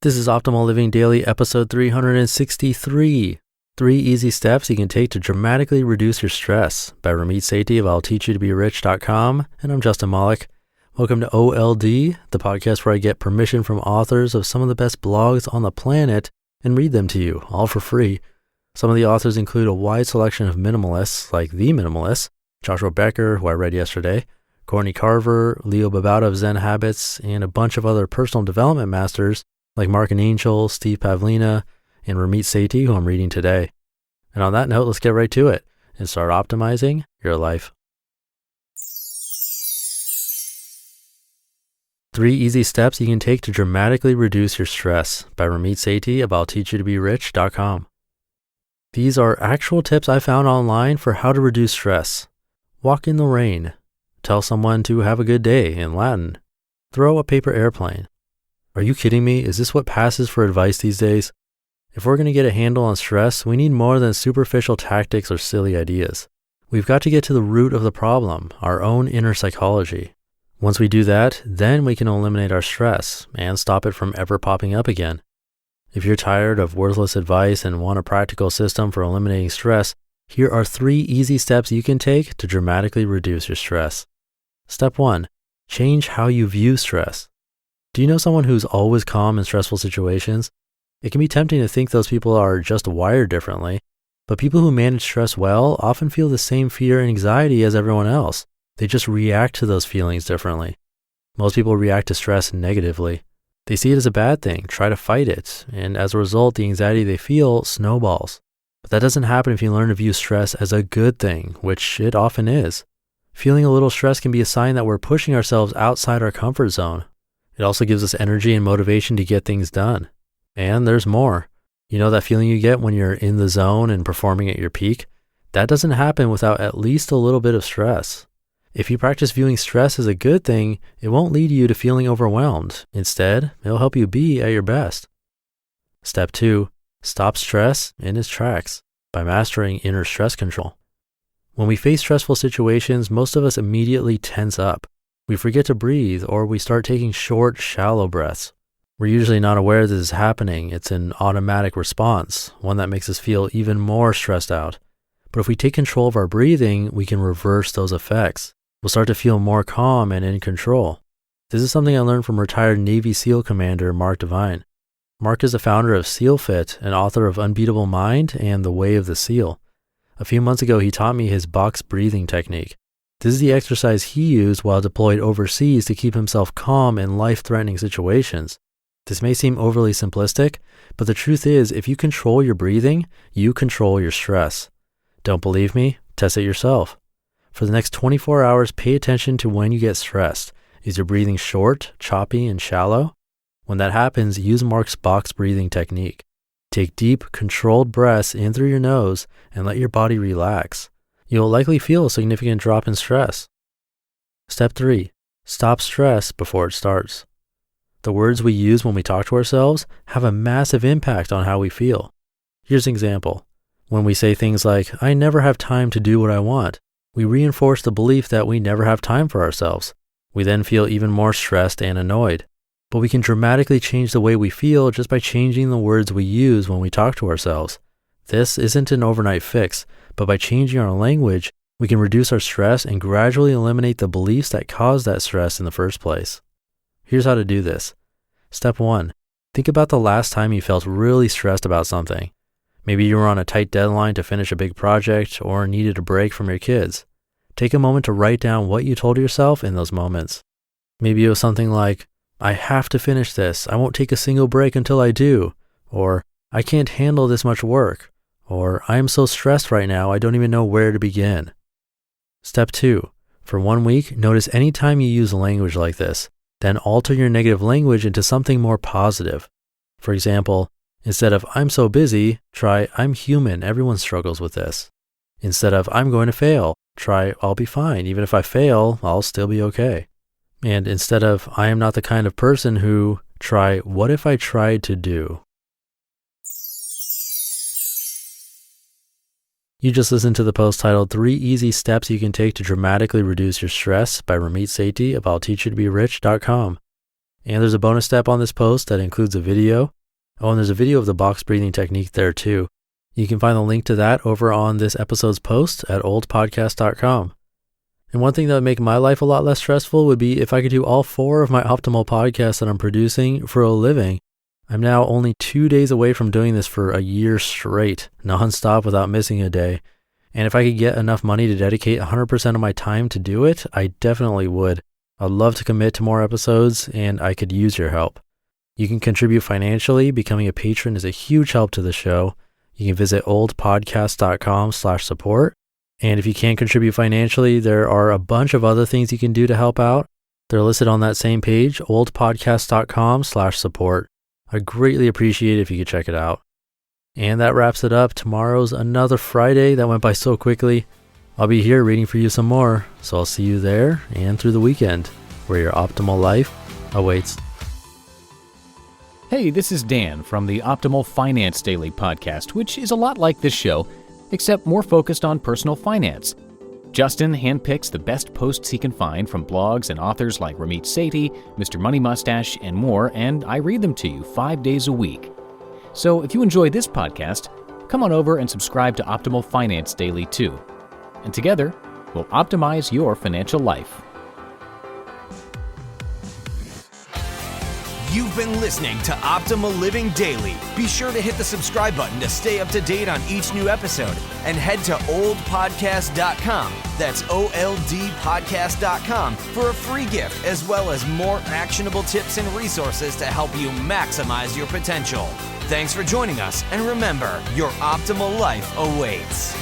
This is Optimal Living Daily, episode 363. 3 easy steps you can take to dramatically reduce your stress by Ramit Sethi of I'llTeachYouToBeRich.com. And I'm Justin Malik. Welcome to OLD, the podcast where I get permission from authors of some of the best blogs on the planet and read them to you, all for free. Some of the authors include a wide selection of minimalists, like The Minimalist, Joshua Becker, who I read yesterday, Courtney Carver, Leo Babauta of Zen Habits, and a bunch of other personal development masters like Mark and Angel, Steve Pavlina, and Ramit Sethi, who I'm reading today. And on that note, let's get right to it and start optimizing your life. 3 easy steps you can take to dramatically reduce your stress by Ramit Sethi of I'llTeachYouToBeRich.com. These are actual tips I found online for how to reduce stress. Walk in the rain. Tell someone to have a good day in Latin. Throw a paper airplane. Are you kidding me? Is this what passes for advice these days? If we're going to get a handle on stress, we need more than superficial tactics or silly ideas. We've got to get to the root of the problem, our own inner psychology. Once we do that, then we can eliminate our stress and stop it from ever popping up again. If you're tired of worthless advice and want a practical system for eliminating stress, here are 3 easy steps you can take to dramatically reduce your stress. Step 1, change how you view stress. Do you know someone who's always calm in stressful situations? It can be tempting to think those people are just wired differently, but people who manage stress well often feel the same fear and anxiety as everyone else. They just react to those feelings differently. Most people react to stress negatively. They see it as a bad thing, try to fight it, and as a result, the anxiety they feel snowballs. But that doesn't happen if you learn to view stress as a good thing, which it often is. Feeling a little stress can be a sign that we're pushing ourselves outside our comfort zone. It also gives us energy and motivation to get things done. And there's more. You know that feeling you get when you're in the zone and performing at your peak? That doesn't happen without at least a little bit of stress. If you practice viewing stress as a good thing, it won't lead you to feeling overwhelmed. Instead, it'll help you be at your best. Step 2, stop stress in its tracks by mastering inner stress control. When we face stressful situations, most of us immediately tense up. We forget to breathe, or we start taking short, shallow breaths. We're usually not aware this is happening. It's an automatic response, one that makes us feel even more stressed out. But if we take control of our breathing, we can reverse those effects. We'll start to feel more calm and in control. This is something I learned from retired Navy SEAL Commander Mark Devine. Mark is the founder of SEALFIT and author of Unbeatable Mind and The Way of the SEAL. A few months ago, he taught me his box breathing technique. This is the exercise he used while deployed overseas to keep himself calm in life-threatening situations. This may seem overly simplistic, but the truth is, if you control your breathing, you control your stress. Don't believe me? Test it yourself. For the next 24 hours, pay attention to when you get stressed. Is your breathing short, choppy, and shallow? When that happens, use Mark's box breathing technique. Take deep, controlled breaths in through your nose and let your body relax. You'll likely feel a significant drop in stress. Step 3, stop stress before it starts. The words we use when we talk to ourselves have a massive impact on how we feel. Here's an example. When we say things like, "I never have time to do what I want," we reinforce the belief that we never have time for ourselves. We then feel even more stressed and annoyed. But we can dramatically change the way we feel just by changing the words we use when we talk to ourselves. This isn't an overnight fix, but by changing our language, we can reduce our stress and gradually eliminate the beliefs that cause that stress in the first place. Here's how to do this. Step 1, think about the last time you felt really stressed about something. Maybe you were on a tight deadline to finish a big project or needed a break from your kids. Take a moment to write down what you told yourself in those moments. Maybe it was something like, "I have to finish this. I won't take a single break until I do." Or, "I can't handle this much work." Or, "I am so stressed right now, I don't even know where to begin." Step 2, for 1 week, notice any time you use language like this, then alter your negative language into something more positive. For example, instead of "I'm so busy," try "I'm human, everyone struggles with this." Instead of "I'm going to fail," try "I'll be fine, even if I fail, I'll still be okay." And instead of "I am not the kind of person who," try "What if I tried to do?" You just listened to the post titled 3 Easy Steps You Can Take to Dramatically Reduce Your Stress by Ramit Sethi of I'llTeachYouToBeRich.com. And there's a bonus step on this post that includes a video. Oh, and there's a video of the box breathing technique there too. You can find the link to that over on this episode's post at oldpodcast.com. And one thing that would make my life a lot less stressful would be if I could do all 4 of my optimal podcasts that I'm producing for a living. I'm now only 2 days away from doing this for a year straight, nonstop without missing a day. And if I could get enough money to dedicate 100% of my time to do it, I definitely would. I'd love to commit to more episodes, and I could use your help. You can contribute financially. Becoming a patron is a huge help to the show. You can visit oldpodcast.com/support. And if you can't contribute financially, there are a bunch of other things you can do to help out. They're listed on that same page, oldpodcast.com/support. I greatly appreciate it if you could check it out. And that wraps it up. Tomorrow's another Friday that went by so quickly. I'll be here reading for you some more. So I'll see you there and through the weekend, where your optimal life awaits. Hey, this is Dan from the Optimal Finance Daily podcast, which is a lot like this show, except more focused on personal finance. Justin handpicks the best posts he can find from blogs and authors like Ramit Sethi, Mr. Money Mustache, and more, and I read them to you 5 days a week. So if you enjoy this podcast, come on over and subscribe to Optimal Finance Daily too. And together, we'll optimize your financial life. You've been listening to Optimal Living Daily. Be sure to hit the subscribe button to stay up to date on each new episode, and head to oldpodcast.com. That's OLDpodcast.com for a free gift, as well as more actionable tips and resources to help you maximize your potential. Thanks for joining us, and remember, your optimal life awaits.